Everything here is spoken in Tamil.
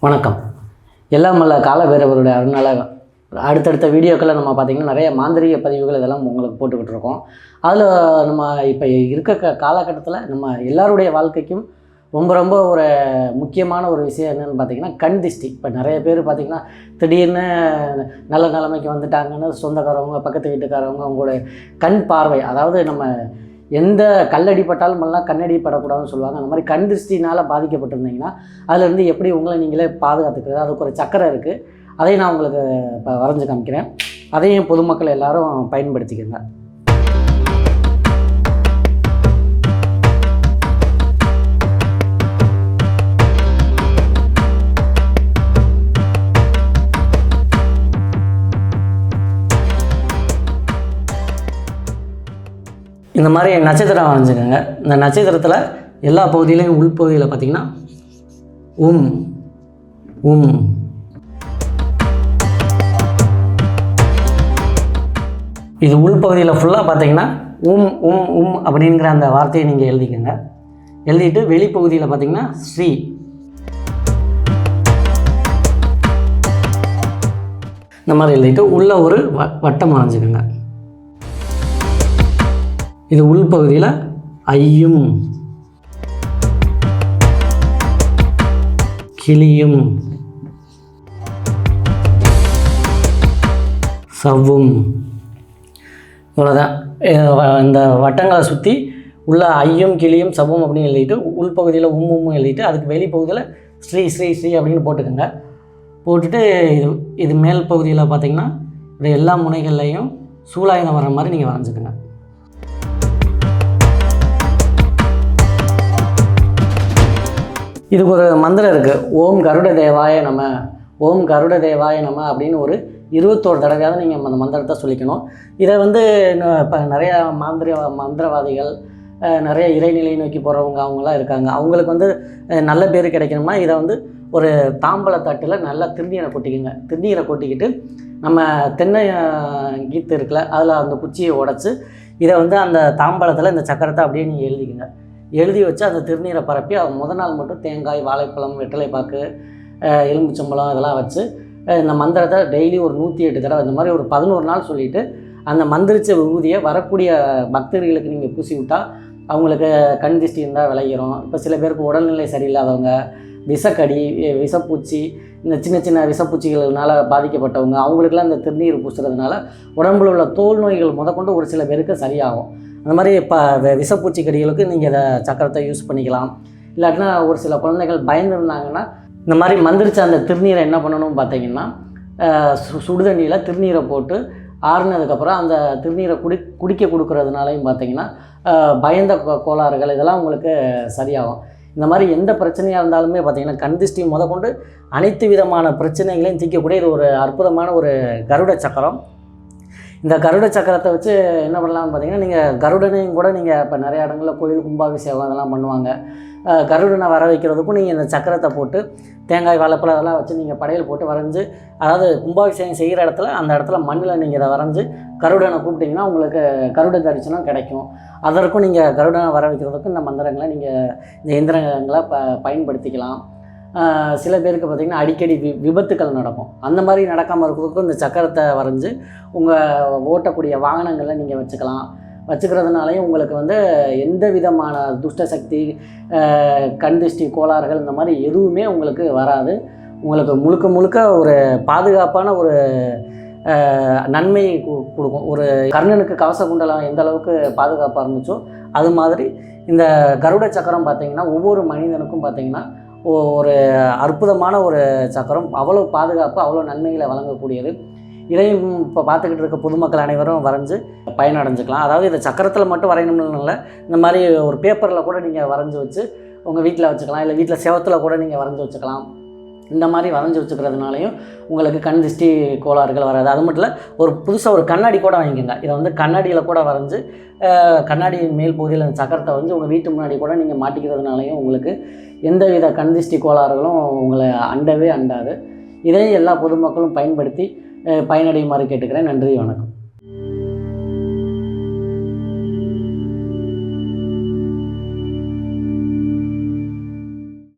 வணக்கம். எல்லாம் வல்ல காலபைரவருடைய அருளால் அடுத்தடுத்த வீடியோக்களில் நம்ம பார்த்திங்கன்னா நிறைய மாந்திரீக பதிவுகள் இதெல்லாம் உங்களுக்கு போட்டுக்கிட்டு இருக்கோம். அதில் நம்ம இப்போ இருக்க காலகட்டத்தில் நம்ம எல்லாருடைய வாழ்க்கைக்கும் ரொம்ப ரொம்ப ஒரு முக்கியமான ஒரு விஷயம் என்னென்னு பார்த்திங்கன்னா கண் திஷ்டி. இப்போ நிறைய பேர் பார்த்திங்கன்னா திடீர்னு நல்ல நிலைமைக்கு வந்துட்டாங்கன்னு சொந்தக்காரவங்க, பக்கத்து வீட்டுக்காரவங்க அவங்களுடைய கண் பார்வை, அதாவது நம்ம எந்த கல்லடிப்பட்டாலும் எல்லாம் கண்ணடி படக்கூடாதுன்னு சொல்லுவாங்க. அந்த மாதிரி கண் திருஷ்டினால் பாதிக்கப்பட்டிருந்தீங்கன்னா அதிலேருந்து எப்படி உங்களை நீங்களே பாதுகாத்துக்கிறது, அதுக்கு ஒரு சக்கரை இருக்குது. அதையும் நான் உங்களுக்கு இப்போ வரைஞ்சி காமிக்கிறேன். அதையும் பொதுமக்கள் எல்லோரும் பயன்படுத்திக்கங்க. இந்த மாதிரி நட்சத்திரம் வரைஞ்சிக்கோங்க. இந்த நட்சத்திரத்தில் எல்லா பகுதியிலையும் உள்பகுதியில் பார்த்திங்கன்னா இது உள்பகுதியில் ஃபுல்லாக பார்த்திங்கன்னா அப்படிங்கிற அந்த வார்த்தையை நீங்கள் எழுதிக்கோங்க. எழுதிட்டு வெளிப்பகுதியில் பார்த்திங்கன்னா ஸ்ரீ. இந்த மாதிரி எழுதிட்டு உள்ளே ஒரு வட்டம் வரைஞ்சிக்கோங்க. இது உள்பகுதியில் ஐயும் கிளியும் சவ்வும். இவ்வளோதான். இந்த வட்டங்களை சுற்றி உள்ள ஐயும் கிளியும் சவ்வும் அப்படின்னு எழுதிட்டு உள்பகுதியில் எழுதிட்டு அதுக்கு வெளிப்பகுதியில் ஸ்ரீ ஸ்ரீ ஸ்ரீ அப்படின்னு போட்டுக்கோங்க. போட்டுட்டு இது மேல் பகுதியில் பார்த்திங்கன்னா இது எல்லா முனைகள்லையும் சூலாயுதம் வர்ற மாதிரி நீங்கள் வரைஞ்சிக்கோங்க. இதுக்கு ஒரு மந்திரம் இருக்குது. ஓம் கருட தேவாய நம, ஓம் கருட தேவாய நம அப்படின்னு ஒரு 21 தடவையாவது நீங்கள் அந்த மந்திரத்தை சொல்லிக்கணும். இதை இப்போ நிறைய மந்திரவாதிகள், நிறைய இறைநிலை நோக்கி போகிறவங்க அவங்களாம் இருக்காங்க. அவங்களுக்கு நல்ல பேர் கிடைக்கணும்னா இதை ஒரு தாம்பழ தட்டில் நல்லா திருநீரை கொட்டிக்கோங்க. திருநீரை கொட்டிக்கிட்டு நம்ம தென்னை கீத்து இருக்குல்ல, அதில் அந்த குச்சியை உடச்சி இதை அந்த தாம்பழத்தில் இந்த சக்கரத்தை அப்படியே நீங்கள் எழுதிக்கோங்க. எழுதி வச்சு அந்த திருநீரை பரப்பி முதல் நாள் மட்டும் தேங்காய், வாழைப்பழம், வெற்றிலைப்பாக்கு, எலும்புச்சம்பழம் இதெல்லாம் வச்சு இந்த மந்திரத்தை டெய்லி ஒரு 108 தடவை இந்த மாதிரி ஒரு 11 நாள் சொல்லிவிட்டு அந்த மந்திரிச்ச விபூதியை வரக்கூடிய பக்தர்களுக்கு நீங்கள் பூசி விட்டால் அவங்களுக்கு கண் திஷ்டி இருந்தால் விளையிடும். இப்போ சில பேருக்கு உடல்நிலை சரியில்லாதவங்க, விஷக்கடி, விஷப்பூச்சி, இந்த சின்ன சின்ன விஷப்பூச்சிகள்னால பாதிக்கப்பட்டவங்க அவங்களுக்கெல்லாம் இந்த திருநீர் பூசுறதுனால உடம்புல உள்ள தோல் நோய்கள் முதற்கொண்டு ஒரு சில பேருக்கு சரியாகும். அந்த மாதிரி இப்போ விஷப்பூச்சி கடிகளுக்கு நீங்கள் இதை சக்கரத்தை யூஸ் பண்ணிக்கலாம். இல்லாட்டினா ஒரு சில குழந்தைகள் பயந்துருந்தாங்கன்னா இந்த மாதிரி மந்திரிச்ச அந்த திருநீரை என்ன பண்ணணும்னு பார்த்தீங்கன்னா சுடுதண்ணியில் திருநீரை போட்டு ஆறுனதுக்கப்புறம் அந்த திருநீரை குடிக்க கொடுக்குறதுனாலையும் பார்த்தீங்கன்னா பயந்த கோளாறுகள் இதெல்லாம் உங்களுக்கு சரியாகும். இந்த மாதிரி எந்த பிரச்சனையாக இருந்தாலுமே பார்த்திங்கன்னா கண் திஷ்டி முதற்கொண்டு அனைத்து விதமான பிரச்சனைகளையும் தீர்க்கக்கூடிய இது ஒரு அற்புதமான ஒரு கருட சக்கரம். இந்த கருட சக்கரத்தை வச்சு என்ன பண்ணலாம்னு பார்த்தீங்கன்னா நீங்கள் கருடனையும் கூட நீங்கள் இப்போ நிறைய இடங்களில் கோயில் கும்பாபிஷேகம் அதெல்லாம் பண்ணுவாங்க. கருடனை வர வைக்கிறதுக்கும் நீங்கள் இந்த சக்கரத்தை போட்டு தேங்காய், வாழைப்பழம் அதெல்லாம் வச்சு நீங்கள் படையல் போட்டு வரைஞ்சி, அதாவது கும்பாபிஷேகம் செய்கிற இடத்துல அந்த இடத்துல மண்ணில் நீங்கள் இதை வரைஞ்சி கருடனை கூப்பிட்டிங்கன்னா உங்களுக்கு கருட தரிசனம் கிடைக்கும். அதற்கும் நீங்கள் கருடனை வர வைக்கிறதுக்கும் இந்த மந்திரங்களை நீங்கள் இந்த இயந்திரங்களை பயன்படுத்திக்கலாம். சில பேருக்கு பார்த்திங்கன்னா அடிக்கடி விபத்துக்கள் நடக்கும். அந்த மாதிரி நடக்காமல் இருக்கிறதுக்கும் இந்த சக்கரத்தை வரைஞ்சி உங்கள் ஓட்டக்கூடிய வாகனங்களில் நீங்கள் வச்சுக்கிறதுனாலையும் உங்களுக்கு எந்த விதமான துஷ்ட சக்தி, கண் திஷ்டி கோளாறுகள் இந்த மாதிரி எதுவுமே உங்களுக்கு வராது. உங்களுக்கு முழுக்க முழுக்க ஒரு பாதுகாப்பான ஒரு நன்மை கொடுக்கும். ஒரு கர்ணனுக்கு கவச குண்டலம் எந்த அளவுக்கு பாதுகாப்பாக இருந்துச்சோ அது மாதிரி இந்த கருட சக்கரம் பார்த்திங்கன்னா ஒவ்வொரு மனிதனுக்கும் பார்த்திங்கன்னா ஒரு அற்புதமான ஒரு சக்கரம். அவ்வளோ பாதுகாப்பு, அவ்வளோ நன்மைகளை வழங்கக்கூடியது. இதையும் இப்போ பார்த்துக்கிட்டு இருக்க பொதுமக்கள் அனைவரும் வரைஞ்சி பயனடைஞ்சிக்கலாம். அதாவது இந்த சக்கரத்தில் மட்டும் வரையணும்னு இல்லை, இந்த மாதிரி ஒரு பேப்பரில் கூட நீங்கள் வரைஞ்சி வச்சு உங்கள் வீட்டில் வச்சுக்கலாம். இல்லை வீட்டில் செவத்தில் கூட நீங்கள் வரைஞ்சி வச்சுக்கலாம். இந்த மாதிரி வரைஞ்சி வச்சுக்கிறதுனாலையும் உங்களுக்கு கண் திஷ்டி கோளாறுகள் வராது. அது மட்டும் இல்லை, ஒரு புதுசாக ஒரு கண்ணாடி கூட வாங்கிக்கோங்க. இதை கண்ணாடியில் கூட வரைஞ்சி கண்ணாடி மேல் பகுதியில் அந்த சக்கரத்தை உங்கள் வீட்டு முன்னாடி கூட நீங்கள் மாட்டிக்கிறதுனாலையும் உங்களுக்கு எந்தவித கண் திஷ்டி கோளாறுகளும் உங்களை அண்டவே அண்டாது. இதையும் எல்லா பொதுமக்களும் பயன்படுத்தி பயனடையுமாறு கேட்டுக்கிறேன். நன்றி, வணக்கம்.